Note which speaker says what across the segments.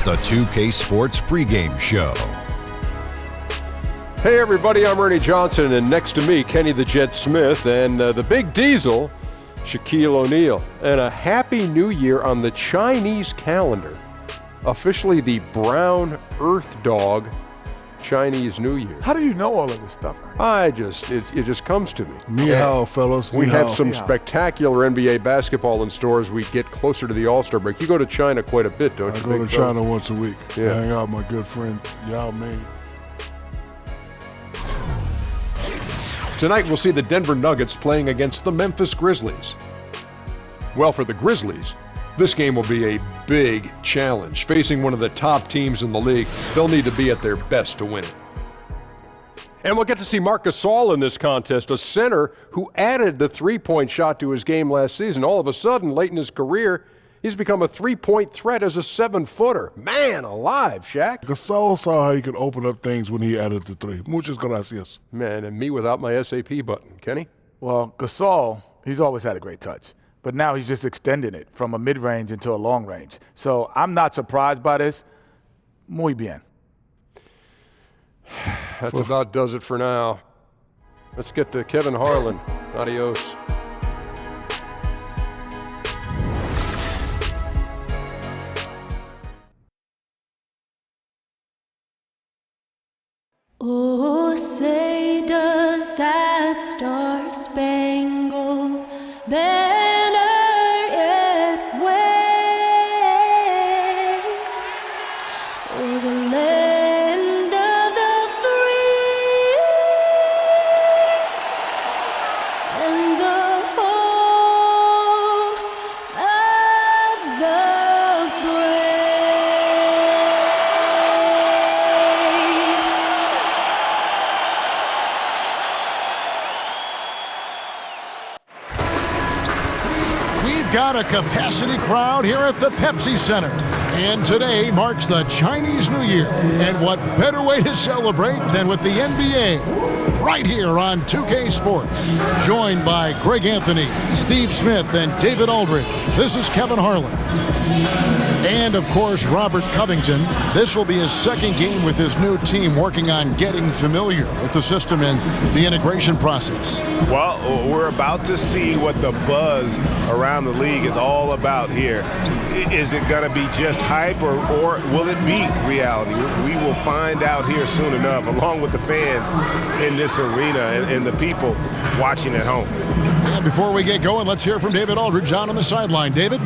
Speaker 1: the 2K Sports pregame show.
Speaker 2: Hey everybody, I'm Ernie Johnson, and next to me, Kenny the Jet Smith, and the Big Diesel, Shaquille O'Neal. And a Happy New Year on the Chinese calendar. Officially the Brown Earth Dog Chinese New Year.
Speaker 3: How do you know all of this stuff, Ernie?
Speaker 2: It just comes to me.
Speaker 3: Ni hao, fellas.
Speaker 2: We have some spectacular NBA basketball in store as we get closer to the All-Star break. You go to China quite a bit, don't you?
Speaker 3: I go to China once a week.
Speaker 2: Yeah.
Speaker 3: I hang out with my good friend Yao Ming.
Speaker 2: Tonight we'll see the Denver Nuggets playing against the Memphis Grizzlies. Well, for the Grizzlies, this game will be a big challenge. Facing one of the top teams in the league, they'll need to be at their best to win it. And we'll get to see Marc Gasol in this contest, a center who added the three-point shot to his game last season. All of a sudden, late in his career, he's become a three-point threat as a 7-footer. Man alive, Shaq.
Speaker 3: Gasol saw how he could open up things when he added the three. Muchas gracias.
Speaker 2: Man, and me without my SAP button. Kenny?
Speaker 4: Well, Gasol, he's always had a great touch. But now he's just extending it from a mid-range into a long range. So I'm not surprised by this. Muy bien.
Speaker 2: That's about does it for now. Let's get to Kevin Harlan. Adios.
Speaker 5: Oh, say does that star-spangled banner yet wave o'er the land of the free and the home of the
Speaker 6: Got a capacity crowd here at the Pepsi Center. And today marks the Chinese New Year. And what better way to celebrate than with the NBA? Right here on 2K Sports. Joined by Greg Anthony, Steve Smith, and David Aldridge. This is Kevin Harlan. And, of course, Robert Covington. This will be his second game with his new team working on getting familiar with the system and the integration process.
Speaker 7: Well, we're about to see what the buzz around the league is all about here. Is it going to be just hype or will it be reality? We will find out here soon enough, along with the fans in this arena and the people watching at home.
Speaker 6: And before we get going, let's hear from David Aldridge down on the sideline. David?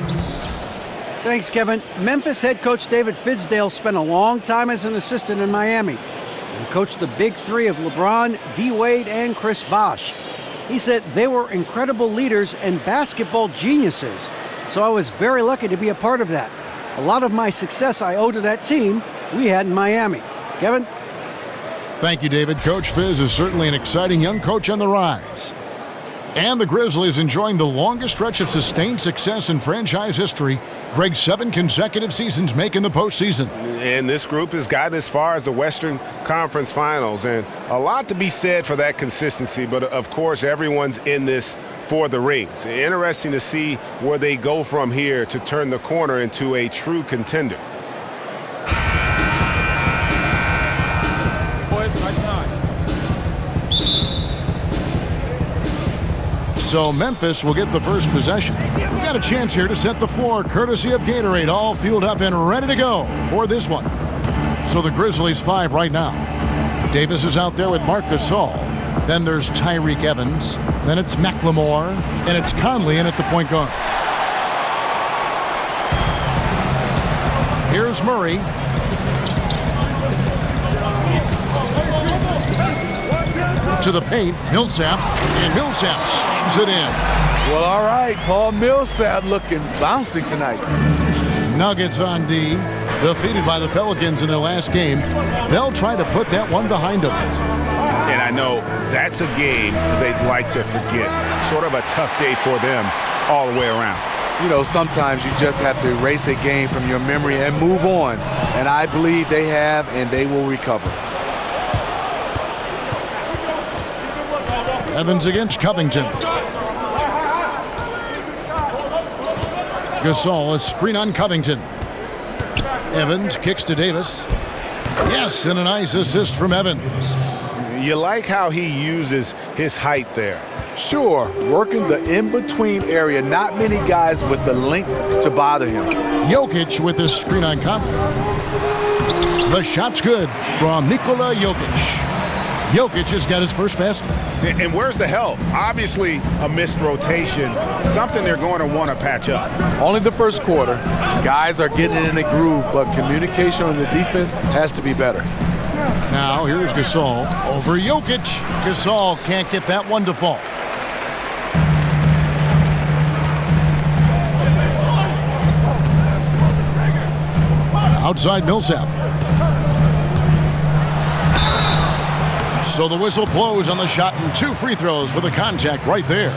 Speaker 8: Thanks, Kevin. Memphis head coach David Fizdale spent a long time as an assistant in Miami. He coached the big three of LeBron, D-Wade, and Chris Bosh. He said they were incredible leaders and basketball geniuses, so I was very lucky to be a part of that. A lot of my success I owe to that team we had in Miami. Kevin?
Speaker 6: Thank you, David. Coach Fizz is certainly an exciting young coach on the rise. And the Grizzlies enjoying the longest stretch of sustained success in franchise history. Greg's 7 consecutive seasons making the postseason.
Speaker 7: And this group has gotten as far as the Western Conference Finals. And a lot to be said for that consistency. But, of course, everyone's in this for the rings. Interesting to see where they go from here to turn the corner into a true contender.
Speaker 4: Boys, nice night.
Speaker 6: So Memphis will get the first possession. We've got a chance here to set the floor, courtesy of Gatorade, all fueled up and ready to go for this one. So the Grizzlies 5 right now. Davis is out there with Marc Gasol. Then there's Tyreke Evans. Then it's McLemore. And it's Conley in at the point guard. Here's Murray. To the paint, Millsap, and Millsap slams it in.
Speaker 4: Well, all right, Paul Millsap looking bouncy tonight.
Speaker 6: Nuggets on D, defeated by the Pelicans in their last game. They'll try to put that one behind them.
Speaker 7: And I know that's a game they'd like to forget. Sort of a tough day for them all the way around.
Speaker 4: You know, sometimes you just have to erase a game from your memory and move on. And I believe they have, and they will recover.
Speaker 6: Evans against Covington. Gasol, a screen on Covington. Evans kicks to Davis. Yes, and a nice assist from Evans.
Speaker 7: You like how he uses his height there.
Speaker 4: Sure, working the in-between area. Not many guys with the length to bother him.
Speaker 6: Jokic with his screen on Conley. The shot's good from Nikola Jokic. Jokic has got his first basket.
Speaker 7: And where's the help? Obviously, a missed rotation, something they're going to want to patch up.
Speaker 4: Only the first quarter. Guys are getting in a groove, but communication on the defense has to be better.
Speaker 6: Now here's Gasol over Jokic. Gasol can't get that one to fall. Outside Millsap. So the whistle blows on the shot and 2 free throws for the contact right there.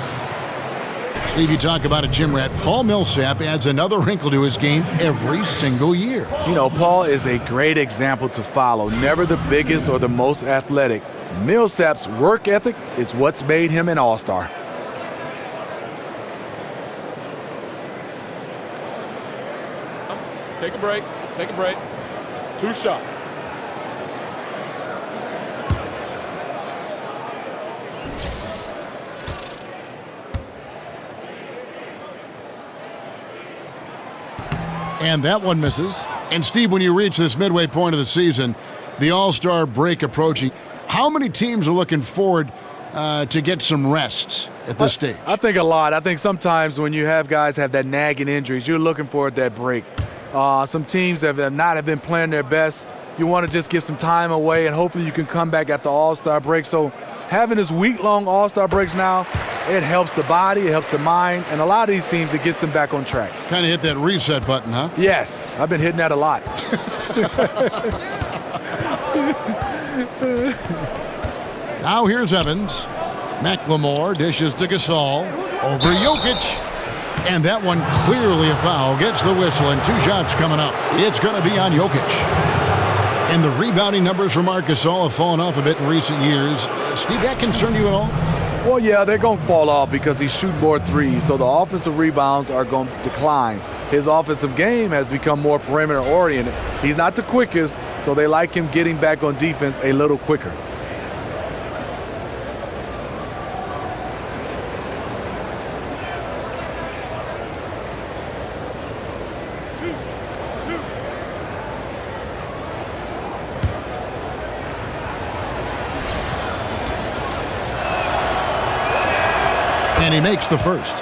Speaker 6: Steve, you talk about a gym rat. Paul Millsap adds another wrinkle to his game every single year.
Speaker 4: You know, Paul is a great example to follow. Never the biggest or the most athletic. Millsap's work ethic is what's made him an all-star.
Speaker 3: Take a break. Take a break. 2 shots.
Speaker 6: And that one misses. And Steve, when you reach this midway point of the season, the All-Star break approaching, how many teams are looking forward to get some rest at this stage?
Speaker 4: I think a lot. I think sometimes when you have guys have that nagging injuries, you're looking for that break. Some teams have not been playing their best. You want to just get some time away, and hopefully you can come back after All-Star break. So having this week-long All-Star breaks now, it helps the body, it helps the mind, and a lot of these teams, it gets them back on track.
Speaker 6: Kind of hit that reset button, huh?
Speaker 4: Yes, I've been hitting that a lot.
Speaker 6: Now here's Evans. McLemore dishes to Gasol over Jokic. And that one clearly a foul. Gets the whistle, and 2 shots coming up. It's going to be on Jokic. And the rebounding numbers for Marc Gasol have fallen off a bit in recent years. Steve, that concern you at all?
Speaker 4: Well, yeah, they're going to fall off because he's shooting more threes, so the offensive rebounds are going to decline. His offensive game has become more perimeter-oriented. He's not the quickest, so they like him getting back on defense a little quicker.
Speaker 6: And he makes the first.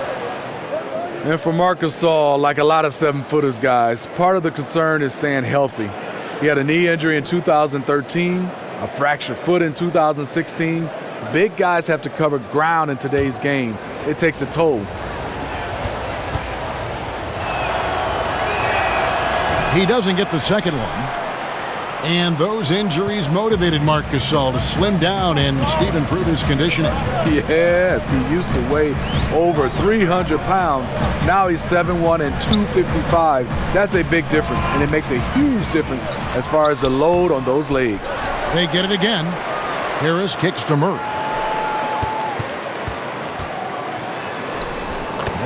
Speaker 4: And for Marc Gasol, like a lot of 7-footers guys, part of the concern is staying healthy. He had a knee injury in 2013, a fractured foot in 2016. Big guys have to cover ground in today's game. It takes a toll.
Speaker 6: He doesn't get the second one. And those injuries motivated Marc Gasol to slim down and, Steve, improve his conditioning.
Speaker 4: Yes, he used to weigh over 300 pounds. Now he's 7'1" and 255. That's a big difference, and it makes a huge difference as far as the load on those legs.
Speaker 6: They get it again. Harris kicks to Murray.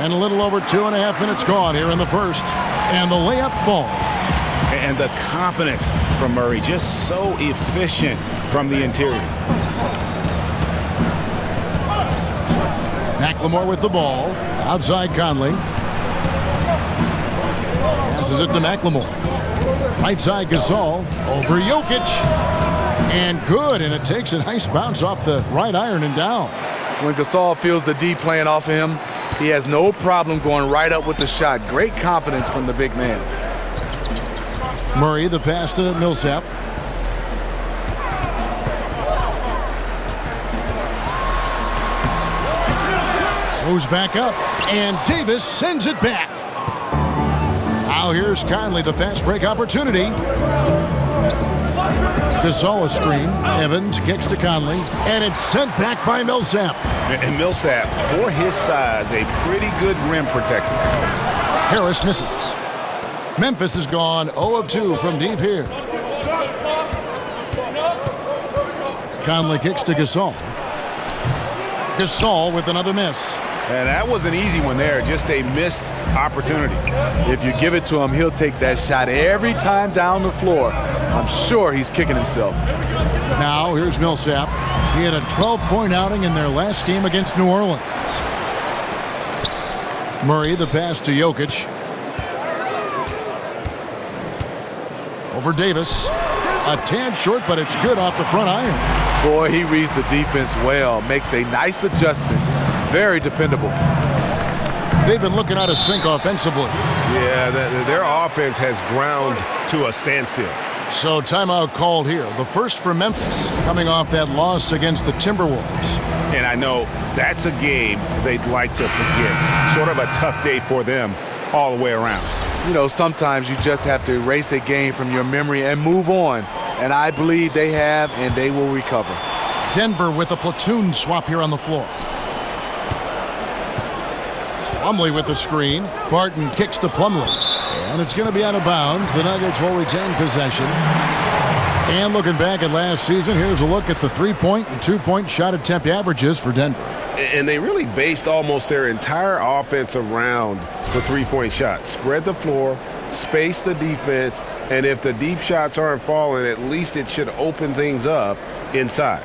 Speaker 6: And a little over 2.5 minutes gone here in the first. And the layup falls.
Speaker 7: And the confidence from Murray, just so efficient from the interior.
Speaker 6: McLemore with the ball. Outside Conley. Passes it to McLemore. Right side Gasol. Over Jokic. And good. And it takes a nice bounce off the right iron and down.
Speaker 4: When Gasol feels the D playing off of him, he has no problem going right up with the shot. Great confidence from the big man.
Speaker 6: Murray, the pass to Millsap. Goes back up, and Davis sends it back. Now here's Conley, the fast break opportunity. Gasol a screen. Evans kicks to Conley, and it's sent back by Millsap.
Speaker 7: And Millsap, for his size, a pretty good rim protector.
Speaker 6: Harris misses. Memphis has gone 0 of 2 from deep here. Conley kicks to Gasol. Gasol with another miss.
Speaker 7: And that was an easy one there, just a missed opportunity.
Speaker 4: If you give it to him, he'll take that shot every time down the floor. I'm sure he's kicking himself.
Speaker 6: Now here's Millsap. He had a 12-point outing in their last game against New Orleans. Murray, the pass to Jokic. Over Davis. A tad short, but it's good off the front iron.
Speaker 4: Boy, he reads the defense well. Makes a nice adjustment. Very dependable.
Speaker 6: They've been looking out of sync offensively.
Speaker 7: Yeah, their offense has ground to a standstill.
Speaker 6: So timeout called here. The first for Memphis, coming off that loss against the Timberwolves.
Speaker 7: And I know that's a game they'd like to forget. Sort of a tough day for them all the way around.
Speaker 4: You know, sometimes you just have to erase a game from your memory and move on. And I believe they have, and they will recover.
Speaker 6: Denver with a platoon swap here on the floor. Plumlee with the screen. Barton kicks to Plumlee. And it's going to be out of bounds. The Nuggets will retain possession. And looking back at last season, here's a look at the 3-point and 2-point shot attempt averages for Denver.
Speaker 7: And they really based almost their entire offense around the 3-point shot. Spread the floor, space the defense, and if the deep shots aren't falling, at least it should open things up inside.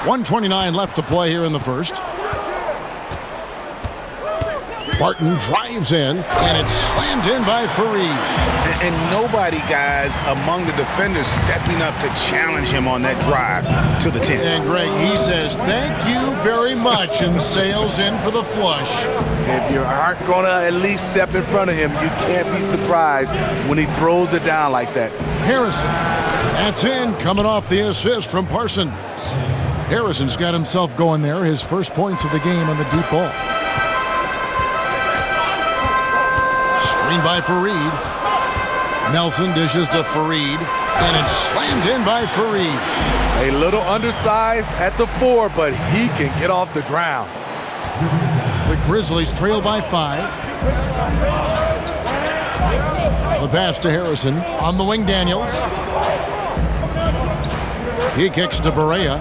Speaker 6: 1:29 left to play here in the first. Barton drives in, and it's slammed in by Faired.
Speaker 7: And nobody, guys, among the defenders stepping up to challenge him on that drive to the 10.
Speaker 6: And Greg, he says, thank you very much, and sails in for the flush.
Speaker 4: If you aren't going to at least step in front of him, you can't be surprised when he throws it down like that.
Speaker 6: Harrison, that's in, coming off the assist from Parsons. Harrison's got himself going there, his first points of the game on the deep ball. Screen by Faired. Nelson dishes to Faired, and it's slammed in by Faired.
Speaker 4: A little undersized at the 4, but he can get off the ground.
Speaker 6: The Grizzlies trail by 5. The pass to Harrison. On the wing, Daniels. He kicks to Barea.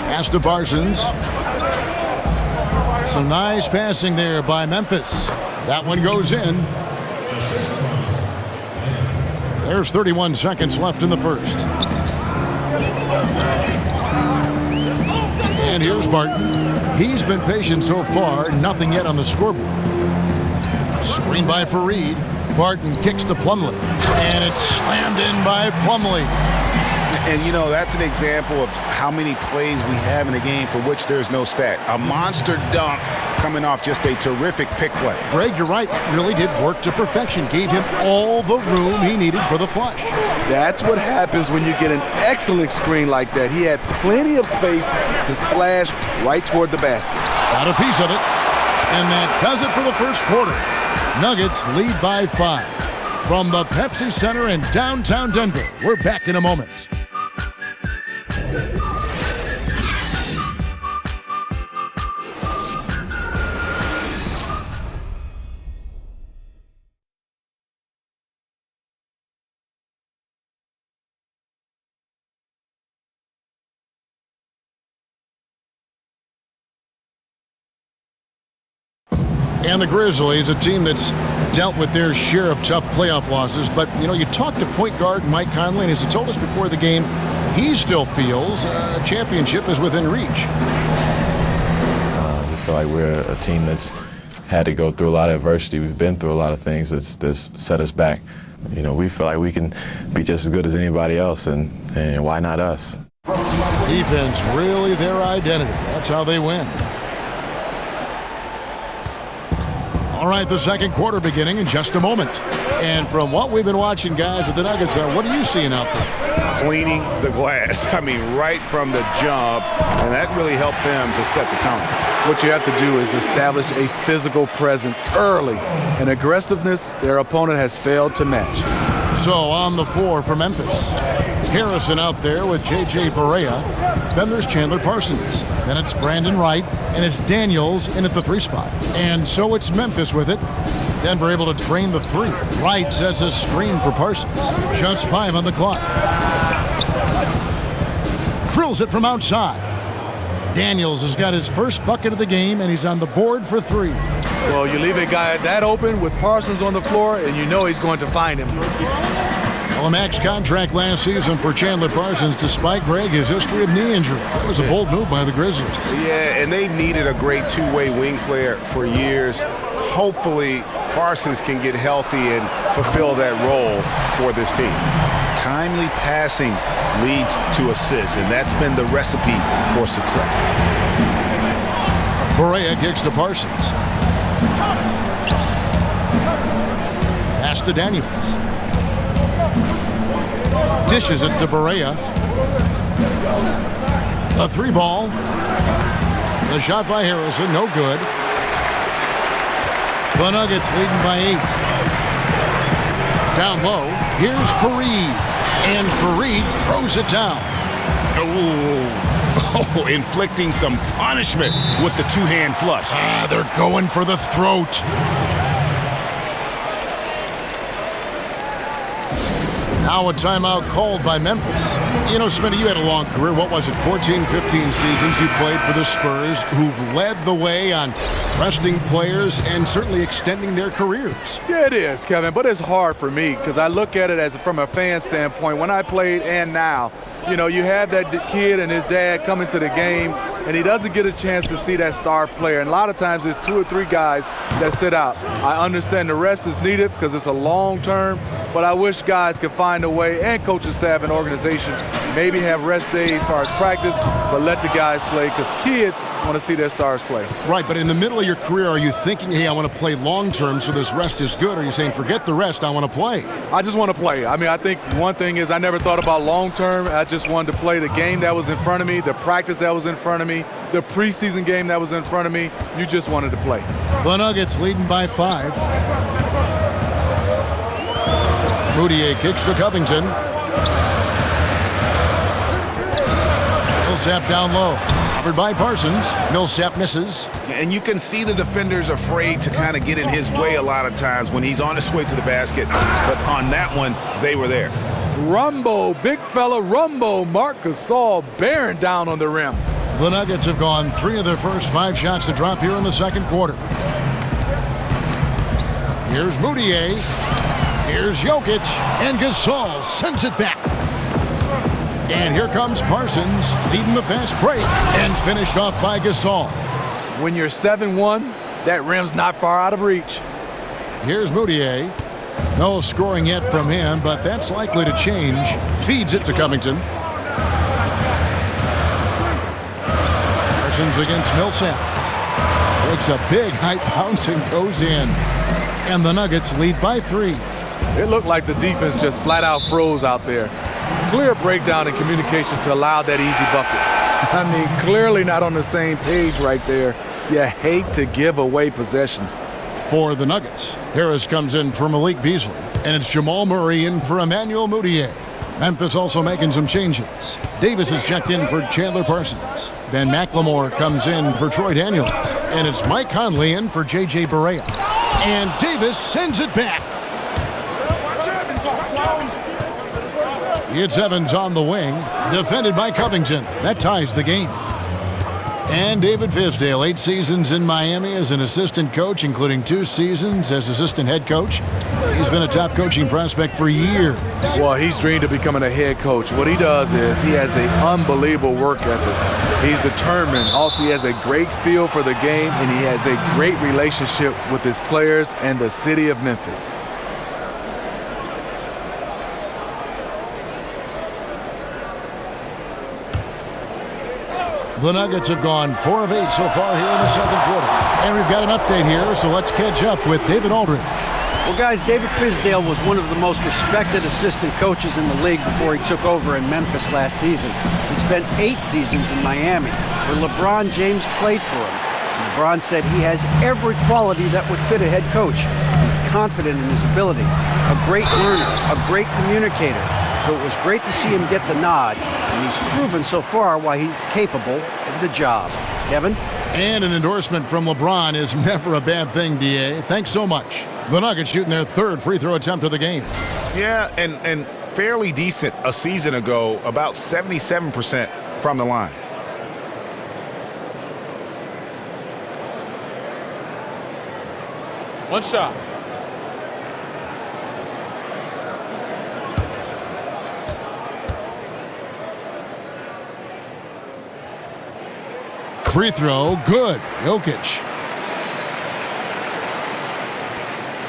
Speaker 6: Pass to Parsons. Some nice passing there by Memphis. That one goes in. There's 31 seconds left in the first. And here's Barton. He's been patient so far, nothing yet on the scoreboard. Screen by Faired. Barton kicks to Plumlee. And it's slammed in by Plumlee.
Speaker 7: And, you know, that's an example of how many plays we have in a game for which there's no stat. A monster dunk coming off just a terrific pick play.
Speaker 6: Greg, you're right. It really did work to perfection. Gave him all the room he needed for the flush.
Speaker 4: That's what happens when you get an excellent screen like that. He had plenty of space to slash right toward the basket.
Speaker 6: Got a piece of it. And that does it for the first quarter. Nuggets lead by 5. From the Pepsi Center in downtown Denver, we're back in a moment. And the Grizzlies, a team that's dealt with their share of tough playoff losses. But, you know, you talked to point guard Mike Conley, and as he told us before the game, he still feels a championship is within reach.
Speaker 9: We feel like we're a team that's had to go through a lot of adversity. We've been through a lot of things that's set us back. You know, we feel like we can be just as good as anybody else, and why not us?
Speaker 6: Defense, really their identity. That's how they win. All right, the second quarter beginning in just a moment. And from what we've been watching, guys, with the Nuggets, what are you seeing out there?
Speaker 7: Cleaning the glass. I mean, right from the jump. And that really helped them to set the tone.
Speaker 4: What you have to do is establish a physical presence early. An aggressiveness their opponent has failed to match.
Speaker 6: So on the floor for Memphis. Harrison out there with J.J. Barea. Then there's Chandler Parsons. Then it's Brandon Wright. And it's Daniels in at the 3 spot. And so it's Memphis with it. Denver able to drain the 3. Wright sets a screen for Parsons. Just 5 on the clock. drills it from outside. Daniels has got his first bucket of the game, and he's on the board for 3.
Speaker 4: Well, you leave a guy that open with Parsons on the floor, and you know he's going to find him.
Speaker 6: Well, a max contract last season for Chandler Parsons, despite, Greg, his history of knee injury. That was a bold move by the Grizzlies.
Speaker 7: Yeah, and they needed a great two-way wing player for years. Hopefully, Parsons can get healthy and fulfill that role for this team. Timely passing leads to assists, and that's been the recipe for success.
Speaker 6: Barea kicks to Parsons. Pass to Daniels. Dishes it to Barea. A 3-ball. The shot by Harrison, no good. The Nuggets leading by 8. Down low, here's Faired. And Faired throws it down.
Speaker 7: Oh, inflicting some punishment with the two-hand flush.
Speaker 6: They're going for the throat. Now a timeout called by Memphis. You know, Smitty, you had a long career. What was it, 14, 15 seasons you played for the Spurs, who've led the way on resting players and certainly extending their careers.
Speaker 4: Yeah, it is, Kevin, but it's hard for me because I look at it as from a fan standpoint. When I played and now, you know, you have that kid and his dad coming to the game, and he doesn't get a chance to see that star player. And a lot of times there's 2 or 3 guys that sit out. I understand the rest is needed because it's a long term, but I wish guys could find a way, and coaching staff and organization, maybe have rest days as far as practice, but let the guys play because kids want to see their stars play.
Speaker 6: Right, but in the middle of your career, are you thinking, hey, I want to play long term so this rest is good? Or are you saying, forget the rest, I want to play?
Speaker 4: I just want to play. I mean, I think one thing is I never thought about long term. I just wanted to play the game that was in front of me, the practice that was in front of me, the preseason game that was in front of me. You just wanted to play.
Speaker 6: The Nuggets leading by 5. Moutier kicks to Covington. Millsap down low. Covered by Parsons. Millsap misses.
Speaker 7: And you can see the defenders afraid to kind of get in his way a lot of times when he's on his way to the basket. But on that one, they were there.
Speaker 4: Rumbo, big fella Rumbo. Marc Gasol bearing down on the rim.
Speaker 6: The Nuggets have gone 3 of their first 5 shots to drop here in the second quarter. Here's Moutier. Here's Jokic. And Gasol sends it back. And here comes Parsons leading the fast break and finished off by Gasol.
Speaker 4: When you're 7-1, that rim's not far out of reach.
Speaker 6: Here's Moutier. No scoring yet from him, but that's likely to change. Feeds it to Covington. Parsons against Millsap. Takes a big high bounce and goes in. And the Nuggets lead by 3.
Speaker 4: It looked like the defense just flat out froze out there. Clear breakdown in communication to allow that easy bucket. I mean, clearly not on the same page right there. You hate to give away possessions.
Speaker 6: For the Nuggets, Harris comes in for Malik Beasley, and it's Jamal Murray in for Emmanuel Moutier. Memphis also making some changes. Davis is checked in for Chandler Parsons. Then McLemore comes in for Troy Daniels. And it's Mike Conley in for J.J. Barea. And Davis sends it back. It's Evans on the wing, defended by Covington. That ties the game. And David Fizdale, 8 seasons in Miami as an assistant coach, including 2 seasons as assistant head coach. He's been a top coaching prospect for years.
Speaker 4: Well, he's dreamed of becoming a head coach. What he does is he has an unbelievable work ethic. He's determined. Also, he has a great feel for the game, and he has a great relationship with his players and the city of Memphis.
Speaker 6: The Nuggets have gone 4 of 8 so far here in the second quarter. And we've got an update here, so let's catch up with David Aldridge.
Speaker 8: Well, guys, David Fizdale was one of the most respected assistant coaches in the league before he took over in Memphis last season. He spent 8 seasons in Miami, where LeBron James played for him. LeBron said he has every quality that would fit a head coach. He's confident in his ability, a great learner, a great communicator. So it was great to see him get the nod, and he's proven so far why he's capable of the job. Kevin?
Speaker 6: And an endorsement from LeBron is never a bad thing, D.A. Thanks so much. The Nuggets shooting their 3rd free throw attempt of the game.
Speaker 7: Yeah, and fairly decent a season ago, about 77% from the line.
Speaker 4: One shot.
Speaker 6: Free throw, good. Jokic.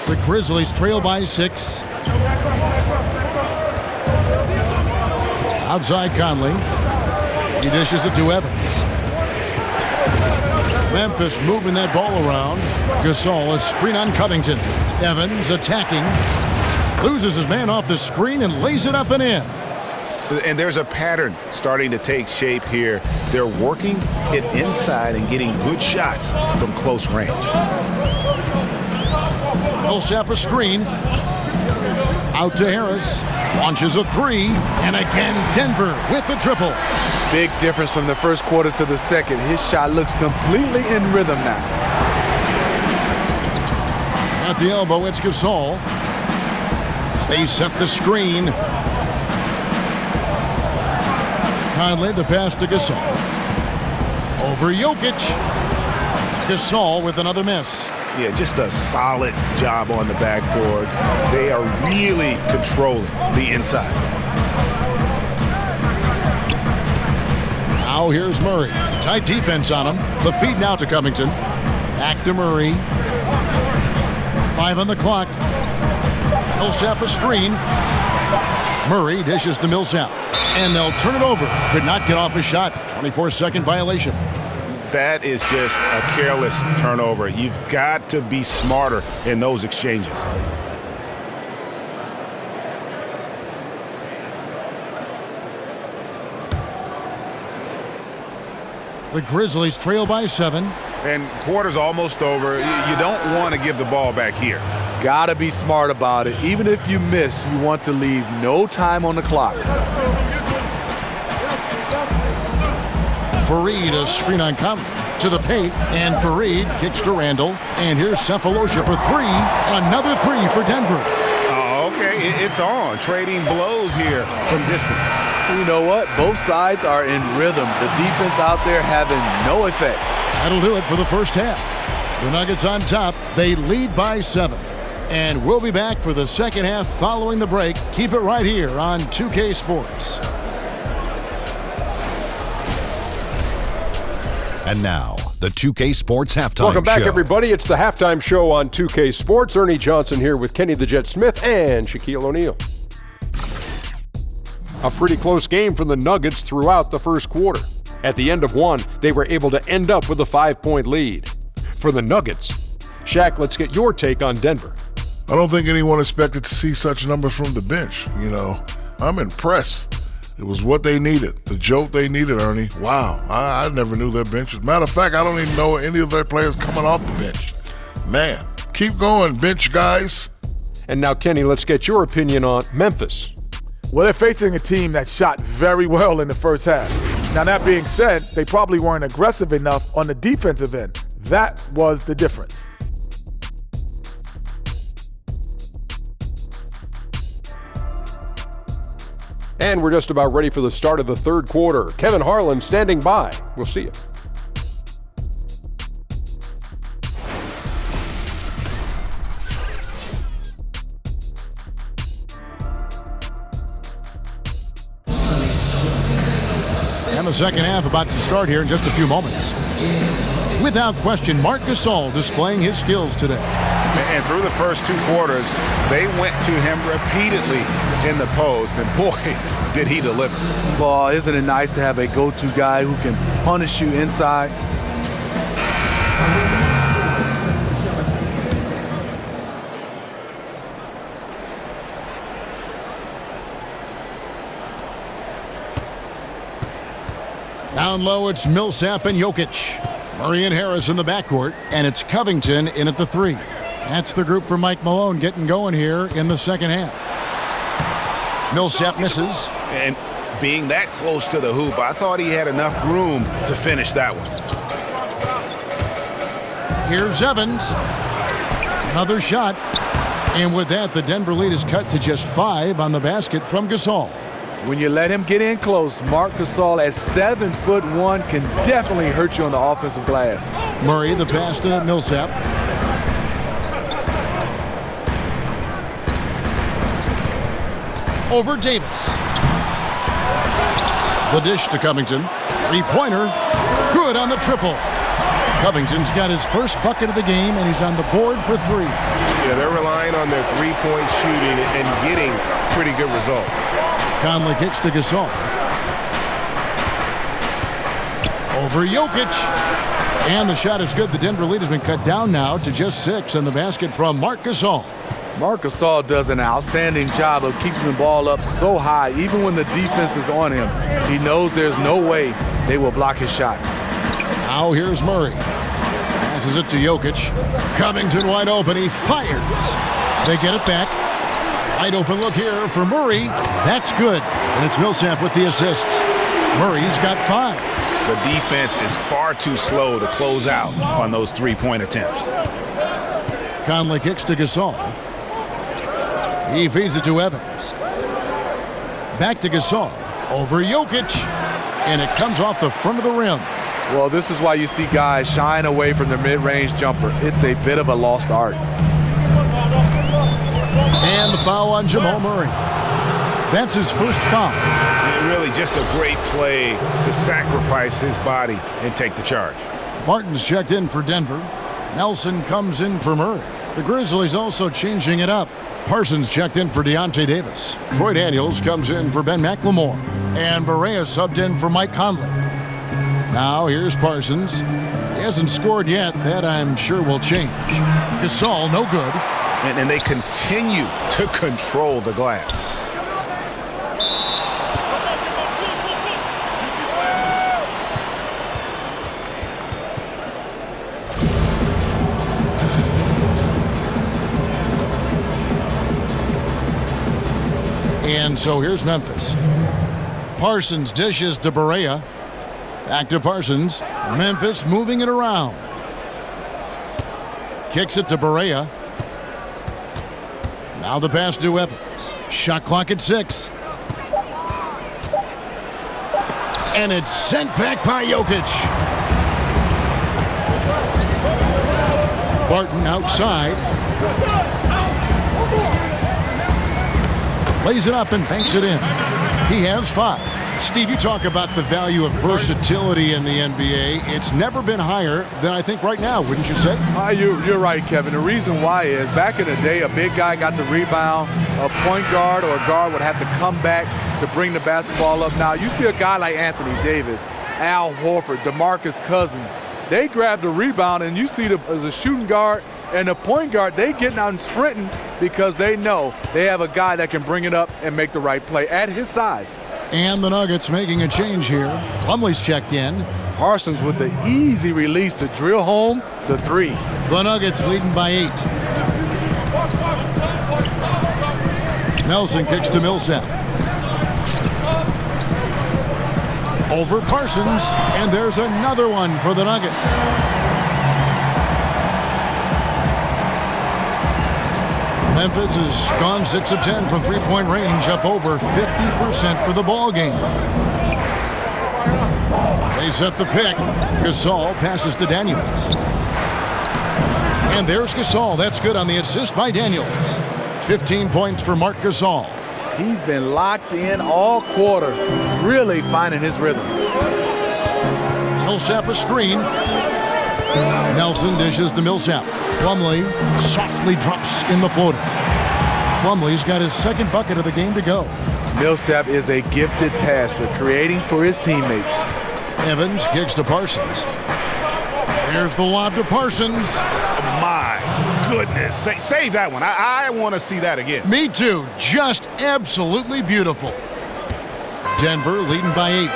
Speaker 6: The Grizzlies trail by 6. Outside Conley. He dishes it to Evans. Memphis moving that ball around. Gasol, a screen on Covington. Evans attacking. Loses his man off the screen and lays it up and in.
Speaker 7: And there's a pattern starting to take shape here. They're working it inside and getting good shots from close range.
Speaker 6: Millsap a screen. Out to Harris. Launches a 3. And again, Denver with the triple.
Speaker 4: Big difference from the first quarter to the second. His shot looks completely in rhythm now.
Speaker 6: At the elbow, it's Gasol. They set the screen. Conley, the pass to Gasol. Over Jokic. Gasol with another miss.
Speaker 7: Yeah, just a solid job on the backboard. They are really controlling the inside.
Speaker 6: Now here's Murray. Tight defense on him. The feed now to Covington. Back to Murray. 5 on the clock. Millsap a screen. Murray dishes to Millsap. And they'll turn it over. Could not get off a shot. 24-second violation.
Speaker 7: That is just a careless turnover. You've got to be smarter in those exchanges.
Speaker 6: The Grizzlies trail by 7.
Speaker 7: And quarter's almost over. You don't want to give the ball back here.
Speaker 4: Gotta be smart about it. Even if you miss, you want to leave no time on the clock.
Speaker 6: Faired, a screen on Conley to the paint, and Faired kicks to Randall. And here's Cephalosha for 3. Another 3 for Denver.
Speaker 7: Oh, okay, it's on. Trading blows here from distance.
Speaker 4: You know what? Both sides are in rhythm. The defense out there having no effect.
Speaker 6: That'll do it for the first half. The Nuggets on top. They lead by 7. And we'll be back for the second half following the break. Keep it right here on 2K Sports.
Speaker 1: And now, the 2K Sports Halftime Show.
Speaker 2: Welcome back, everybody. It's the Halftime Show on 2K Sports. Ernie Johnson here with Kenny the Jet Smith and Shaquille O'Neal. A pretty close game for the Nuggets throughout the first quarter. At the end of one, they were able to end up with a 5-point lead. For the Nuggets, Shaq, let's get your take on Denver.
Speaker 3: I don't think anyone expected to see such numbers from the bench. You know, I'm impressed. It was what they needed, the jolt they needed, Ernie. Wow, I never knew their bench. As a matter of fact, I don't even know any of their players coming off the bench. Man, keep going, bench guys.
Speaker 2: And now, Kenny, let's get your opinion on Memphis.
Speaker 4: Well, they're facing a team that shot very well in the first half. Now, that being said, they probably weren't aggressive enough on the defensive end. That was the difference.
Speaker 2: And we're just about ready for the start of the third quarter. Kevin Harlan standing by. We'll see you.
Speaker 6: And the second half about to start here in just a few moments. Without question, Marc Gasol displaying his skills today.
Speaker 7: And through the first 2 quarters, they went to him repeatedly in the post, and boy, did he deliver.
Speaker 4: Well, isn't it nice to have a go-to guy who can punish you inside?
Speaker 6: Down low, it's Millsap and Jokic. Murray and Harris in the backcourt, and it's Covington in at the 3. That's the group for Mike Malone getting going here in the second half. Millsap misses.
Speaker 7: And being that close to the hoop, I thought he had enough room to finish that one.
Speaker 6: Here's Evans. Another shot. And with that, the Denver lead is cut to just 5 on the basket from Gasol.
Speaker 4: When you let him get in close, Marc Gasol at 7'1" can definitely hurt you on the offensive glass.
Speaker 6: Murray, the pass to Millsap. Over Davis. The dish to Covington. Three-pointer. Good on the triple. Covington's got his first bucket of the game, and he's on the board for 3.
Speaker 7: Yeah, they're relying on their three-point shooting and getting pretty good results.
Speaker 6: Conley kicks to Gasol. Over Jokic. And the shot is good. The Denver lead has been cut down now to just 6, and the basket from Marc Gasol.
Speaker 4: Marc Gasol does an outstanding job of keeping the ball up so high, even when the defense is on him. He knows there's no way they will block his shot.
Speaker 6: Now here's Murray. Passes it to Jokic. Covington wide open. He fires. They get it back. Wide open look here for Murray. That's good. And it's Millsap with the assist. Murray's got 5.
Speaker 10: The defense is far too slow to close out on those three-point attempts.
Speaker 6: Conley kicks to Gasol. He feeds it to Evans. Back to Gasol. Over Jokic. And it comes off the front of the rim.
Speaker 4: Well, this is why you see guys shying away from their mid-range jumper. It's a bit of a lost art.
Speaker 6: And the foul on Jamal Murray. That's his first foul.
Speaker 7: Really just a great play to sacrifice his body and take the charge.
Speaker 6: Martin's checked in for Denver. Nelson comes in for Murray. The Grizzlies also changing it up. Parsons checked in for Deontay Davis. Troy Daniels comes in for Ben McLemore. And Barea subbed in for Mike Conley. Now here's Parsons. He hasn't scored yet. That I'm sure will change. Gasol, no good.
Speaker 10: And they continue to control the glass.
Speaker 6: And so here's Memphis. Parsons dishes to Barea. Back to Parsons. Memphis moving it around. Kicks it to Barea. Now the pass to Evans. Shot clock at 6. And it's sent back by Jokic. Barton outside. Lays it up and banks it in. He has 5. Steve, you talk about the value of versatility in the NBA. It's never been higher than I think right now, wouldn't you say?
Speaker 4: You're right, Kevin. The reason why is back in the day, a big guy got the rebound, a point guard or a guard would have to come back to bring the basketball up. Now, you see a guy like Anthony Davis, Al Horford, DeMarcus Cousins. They grab the rebound, and you see as a shooting guard and a point guard, they getting out and sprinting because they know they have a guy that can bring it up and make the right play at his size.
Speaker 6: And the Nuggets making a change here. Plumlee's checked in.
Speaker 4: Parsons with the easy release to drill home the 3.
Speaker 6: The Nuggets leading by 8. Nelson kicks to Millsap. Over Parsons, and there's another one for the Nuggets. Memphis has gone 6 of 10 from three-point range, up over 50% for the ball game. They set the pick. Gasol passes to Daniels. And there's Gasol. That's good on the assist by Daniels. 15 points for Marc Gasol.
Speaker 4: He's been locked in all quarter, really finding his rhythm.
Speaker 6: Millsap a screen. Nelson dishes to Millsap. Plumlee softly drops in the floater. Plumlee's got his second bucket of the game to go.
Speaker 4: Millsap is a gifted passer, creating for his teammates.
Speaker 6: Evans kicks to Parsons. There's the lob to Parsons.
Speaker 10: My goodness. Save that one. I want to see that again.
Speaker 6: Me too. Just absolutely beautiful. Denver leading by 8.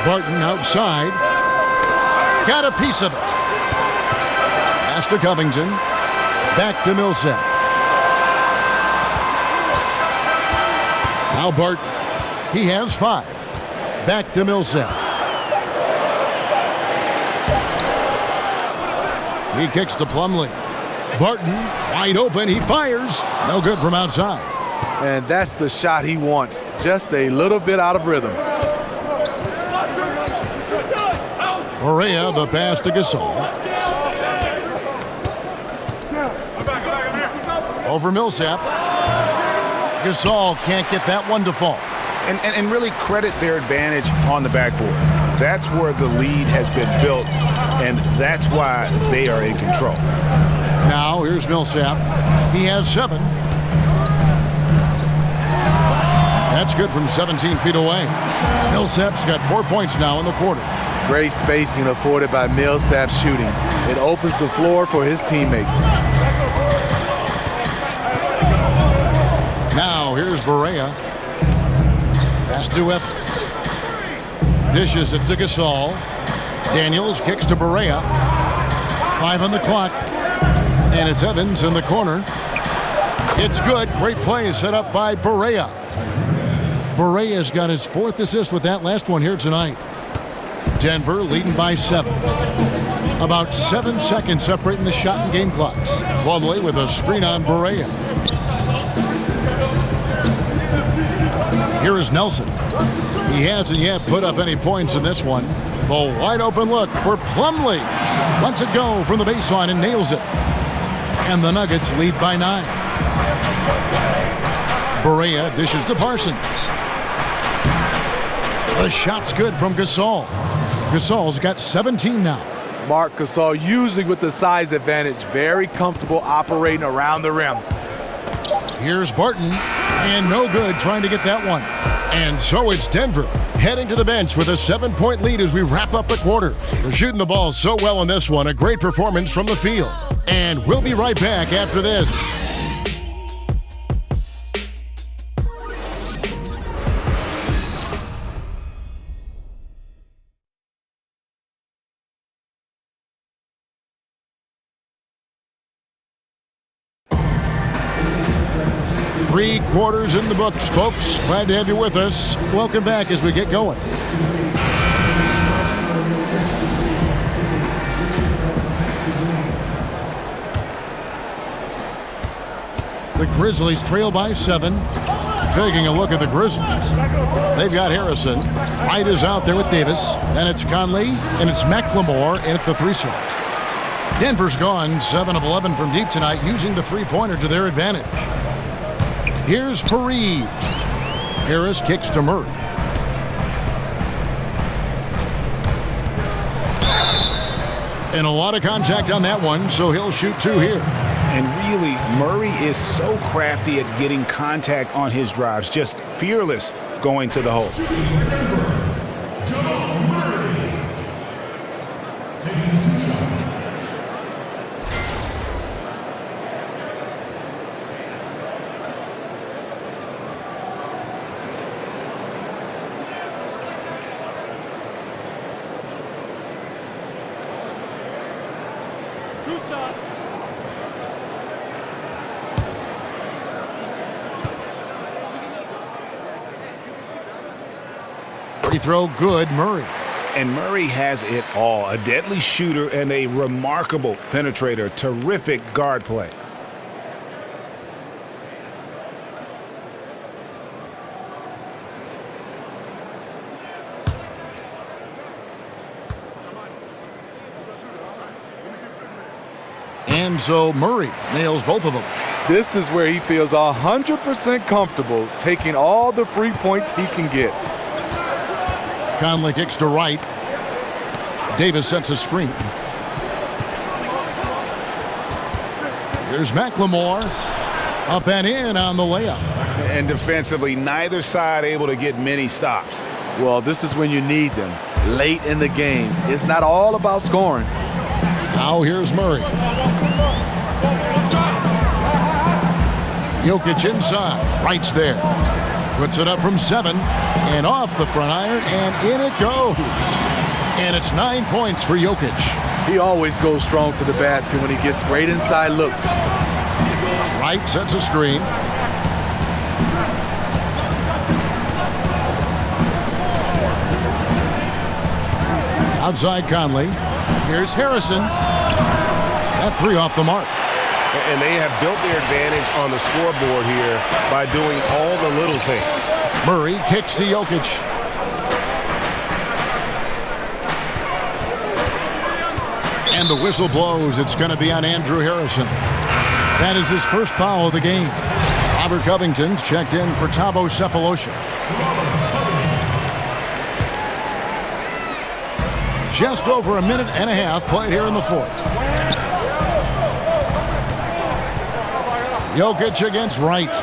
Speaker 6: Barton outside. Got a piece of it. Pass to Covington. Back to Millsap. Now Barton. He has 5. Back to Millsap. He kicks to Plumlee. Barton wide open. He fires. No good from outside.
Speaker 4: And that's the shot he wants, just a little bit out of rhythm.
Speaker 6: Correa, the pass to Gasol. Over Millsap. Gasol can't get that one to fall.
Speaker 10: And really credit their advantage on the backboard. That's where the lead has been built, and that's why they are in control.
Speaker 6: Now here's Millsap. He has 7. That's good from 17 feet away. Millsap's got 4 points now in the quarter.
Speaker 4: Great spacing afforded by Millsap shooting. It opens the floor for his teammates.
Speaker 6: Now here's Barea. Pass to Evans. Dishes it to Gasol. Daniels kicks to Barea. 5 on the clock. And it's Evans in the corner. It's good. Great play set up by Barea. Barea's got his 4th assist with that last one here tonight. Denver leading by 7. About 7 seconds separating the shot and game clocks. Plumlee with a screen on Barea. Here is Nelson. He hasn't yet put up any points in this one. The wide open look for Plumlee. Lets it go from the baseline and nails it. And the Nuggets lead by 9. Barea dishes to Parsons. The shot's good from Gasol. Gasol's got 17 now.
Speaker 4: Marc Gasol usually with the size advantage. Very comfortable operating around the rim.
Speaker 6: Here's Barton. And no good trying to get that one. And so it's Denver heading to the bench with a 7-point lead as we wrap up the quarter. They're shooting the ball so well in this one. A great performance from the field. And we'll be right back after this. Three quarters in the books, folks. Glad to have you with us. Welcome back as we get going. The Grizzlies trail by 7. Taking a look at the Grizzlies. They've got Harrison. Wright is out there with Davis. Then it's Conley, and it's McLemore in at the 3 slot. Denver's gone 7 of 11 from deep tonight, using the 3-pointer to their advantage. Here's Faired. Harris kicks to Murray. And a lot of contact on that one, so he'll shoot 2 here.
Speaker 10: And really, Murray is so crafty at getting contact on his drives, just fearless going to the hole.
Speaker 6: Free throw good, Murray.
Speaker 10: And Murray has it all. A deadly shooter and a remarkable penetrator. Terrific guard play.
Speaker 6: And so Murray nails both of them.
Speaker 4: This is where he feels 100% comfortable taking all the free points he can get.
Speaker 6: Conley kicks to Wright. Davis sets a screen. Here's McLemore. Up and in on the layup.
Speaker 10: And defensively, neither side able to get many stops.
Speaker 4: Well, this is when you need them. Late in the game. It's not all about scoring.
Speaker 6: Now here's Murray. Jokic inside. Wright's there. Puts it up from 7. And off the front iron. And in it goes. And it's 9 points for Jokic.
Speaker 4: He always goes strong to the basket when he gets great inside looks.
Speaker 6: Wright sets a screen. Outside Conley. Here's Harrison. That 3 off the mark.
Speaker 7: And they have built their advantage on the scoreboard here by doing all the little things.
Speaker 6: Murray kicks to Jokic. And the whistle blows. It's going to be on Andrew Harrison. That is his first foul of the game. Robert Covington's checked in for Thabo Sefolosha. Just over a minute and a half played here in the fourth. Jokic against Wright.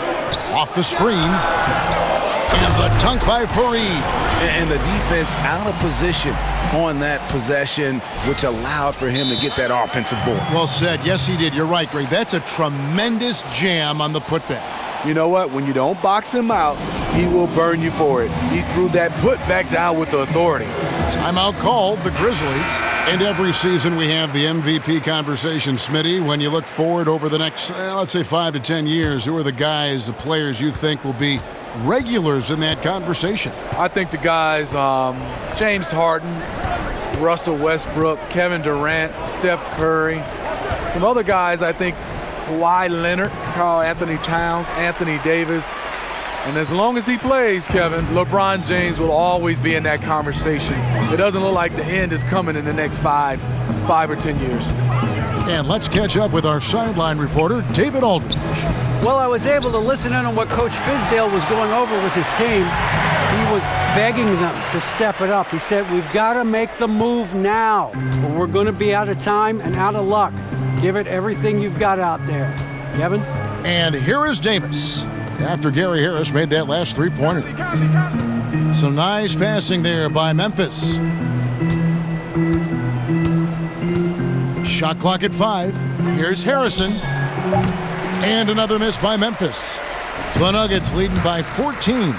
Speaker 6: Off the screen. And the dunk by Faired.
Speaker 10: And the defense out of position on that possession, which allowed for him to get that offensive board.
Speaker 6: Well said. Yes, he did. You're right, Greg. That's a tremendous jam on the putback.
Speaker 4: You know what? When you don't box him out, he will burn you for it. He threw that putback down with the authority.
Speaker 6: Timeout called, the Grizzlies. And every season we have the MVP conversation, Smitty. When you look forward over the next, let's say 5 to 10 years, who are the guys, the players you think will be regulars in that conversation?
Speaker 4: I think the guys, James Harden, Russell Westbrook, Kevin Durant, Steph Curry. Some other guys, I think, Kawhi Leonard, Karl Anthony Towns, Anthony Davis. And as long as he plays, Kevin, LeBron James will always be in that conversation. It doesn't look like the end is coming in the next 5 or 10 years.
Speaker 6: And let's catch up with our sideline reporter, David Aldridge.
Speaker 8: Well, I was able to listen in on what Coach Fizdale was going over with his team. He was begging them to step it up. He said, we've got to make the move now, or we're going to be out of time and out of luck. Give it everything you've got out there. Kevin?
Speaker 6: And here is Davis after Gary Harris made that last three-pointer. Some nice passing there by Memphis. Shot clock at 5. Here's Harrison. And another miss by Memphis. The Nuggets leading by 14.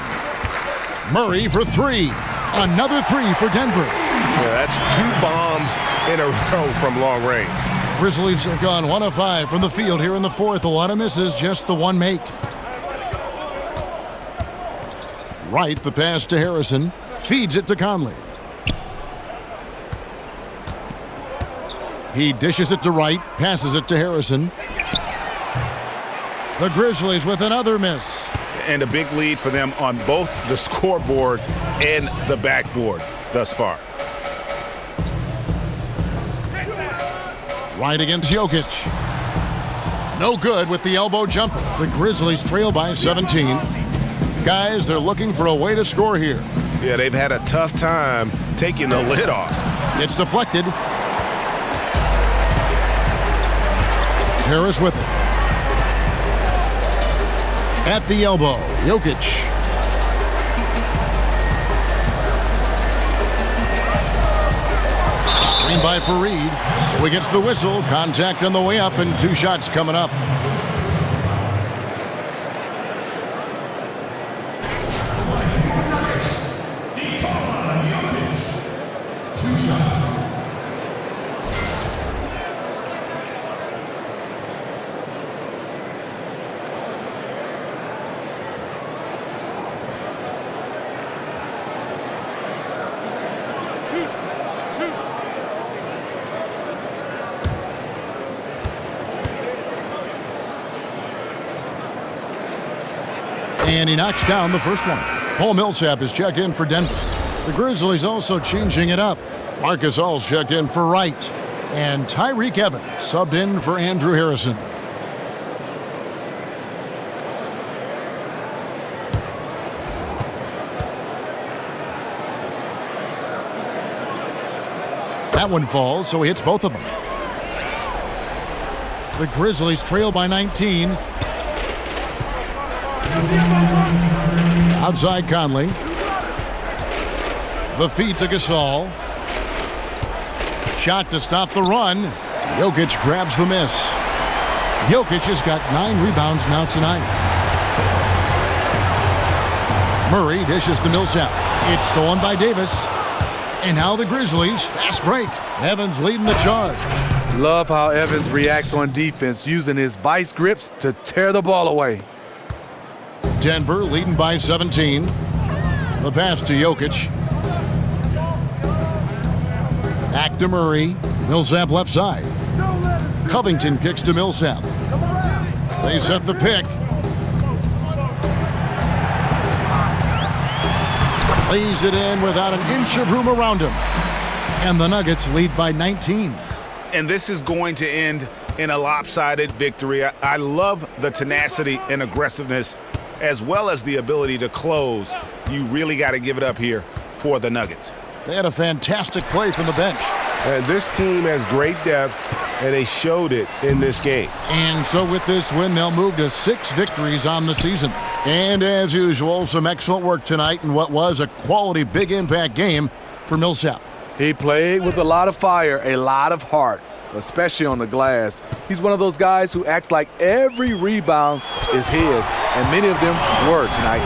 Speaker 6: Murray for 3. Another 3 for Denver.
Speaker 7: Yeah, that's 2 bombs in a row from long range.
Speaker 6: Grizzlies have gone 1 of 5 from the field here in the fourth. A lot of misses, just the one make. Wright, the pass to Harrison. Feeds it to Conley. He dishes it to Wright, passes it to Harrison. The Grizzlies with another miss.
Speaker 10: And a big lead for them on both the scoreboard and the backboard thus far.
Speaker 6: Wright against Jokic. No good with the elbow jumper. The Grizzlies trail by 17. Guys, they're looking for a way to score here.
Speaker 7: Yeah, they've had a tough time taking the lid off.
Speaker 6: It's deflected. Harris with it. At the elbow, Jokic. Screen by Faired. So he gets the whistle. Contact on the way up and 2 shots coming up. And he knocks down the first one. Paul Millsap is checked in for Denver. The Grizzlies also changing it up. Marcus All's checked in for Wright. And Tyreek Evans subbed in for Andrew Harrison. That one falls, so he hits both of them. The Grizzlies trail by 19. Outside Conley. The feed to Gasol. Shot to stop the run. Jokic grabs the miss. Jokic has got 9 rebounds now tonight. Murray dishes to Millsap. It's stolen by Davis. And now the Grizzlies, fast break. Evans leading the charge.
Speaker 4: Love how Evans reacts on defense, using his vice grips to tear the ball away.
Speaker 6: Denver leading by 17. The pass to Jokic. Back to Murray. Millsap left side. Covington kicks to Millsap. They set the pick. Lays it in without an inch of room around him. And the Nuggets lead by 19.
Speaker 10: And this is going to end in a lopsided victory. I love the tenacity and aggressiveness as well as the ability to close. You really got to give it up here for the Nuggets.
Speaker 6: They had a fantastic play from the bench.
Speaker 7: And this team has great depth, and they showed it in this game.
Speaker 6: And so with this win, they'll move to 6 victories on the season. And as usual, some excellent work tonight in what was a quality big impact game for Millsap.
Speaker 4: He played with a lot of fire, a lot of heart, especially on the glass. He's one of those guys who acts like every rebound is his, and many of them were tonight.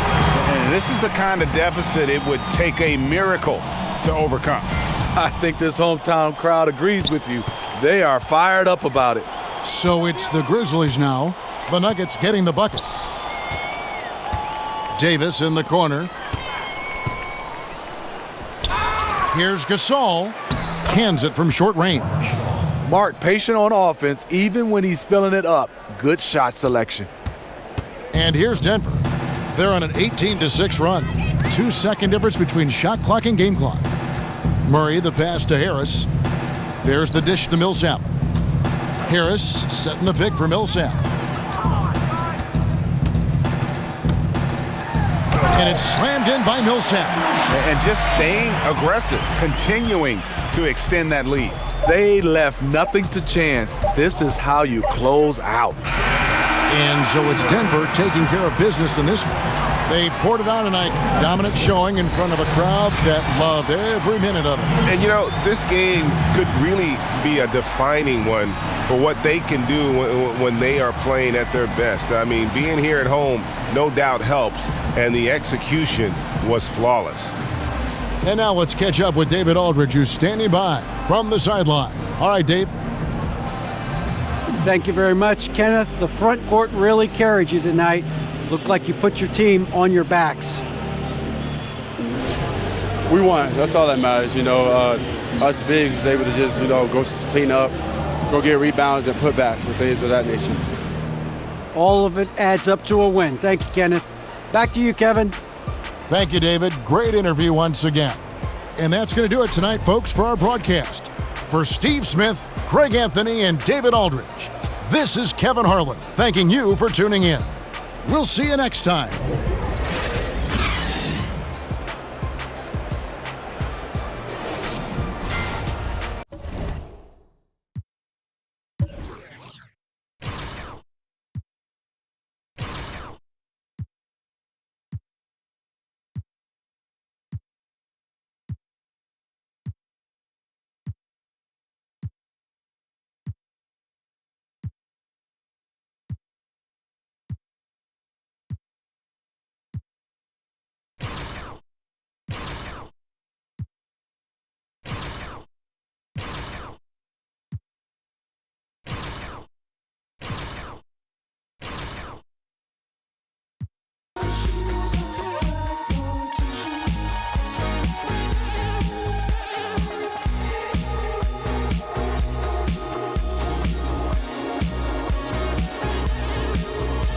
Speaker 10: And this is the kind of deficit it would take a miracle to overcome.
Speaker 4: I think this hometown crowd agrees with you. They are fired up about it.
Speaker 6: So it's the Grizzlies now. The Nuggets getting the bucket. Davis in the corner. Here's Gasol. Cans it from short range.
Speaker 4: Mark, patient on offense, even when he's filling it up. Good shot selection.
Speaker 6: And here's Denver. They're on an 18-6 run. 2-second difference between shot clock and game clock. Murray, the pass to Harris. There's the dish to Millsap. Harris setting the pick for Millsap. And it's slammed in by Millsap.
Speaker 10: And just staying aggressive, continuing to extend that lead.
Speaker 4: They left nothing to chance. This is how you close out.
Speaker 6: And so it's Denver taking care of business in this one. They poured it on tonight. Dominant showing in front of a crowd that loved every minute of it.
Speaker 7: And, you know, this game could really be a defining one for what they can do when they are playing at their best. I mean, being here at home no doubt helps, and the execution was flawless.
Speaker 6: And now let's catch up with David Aldridge, who's standing by from the sideline. All right, Dave.
Speaker 8: Thank you very much, Kenneth. The front court really carried you tonight. Looked like you put your team on your backs.
Speaker 11: We won. That's all that matters. You know, us bigs is able to just, you know, go clean up, go get rebounds and putbacks and things of that nature.
Speaker 8: All of it adds up to a win. Thank you, Kenneth. Back to you, Kevin.
Speaker 6: Thank you, David. Great interview once again. And that's going to do it tonight, folks, for our broadcast. For Steve Smith, Craig Anthony, and David Aldridge, this is Kevin Harlan thanking you for tuning in. We'll see you next time.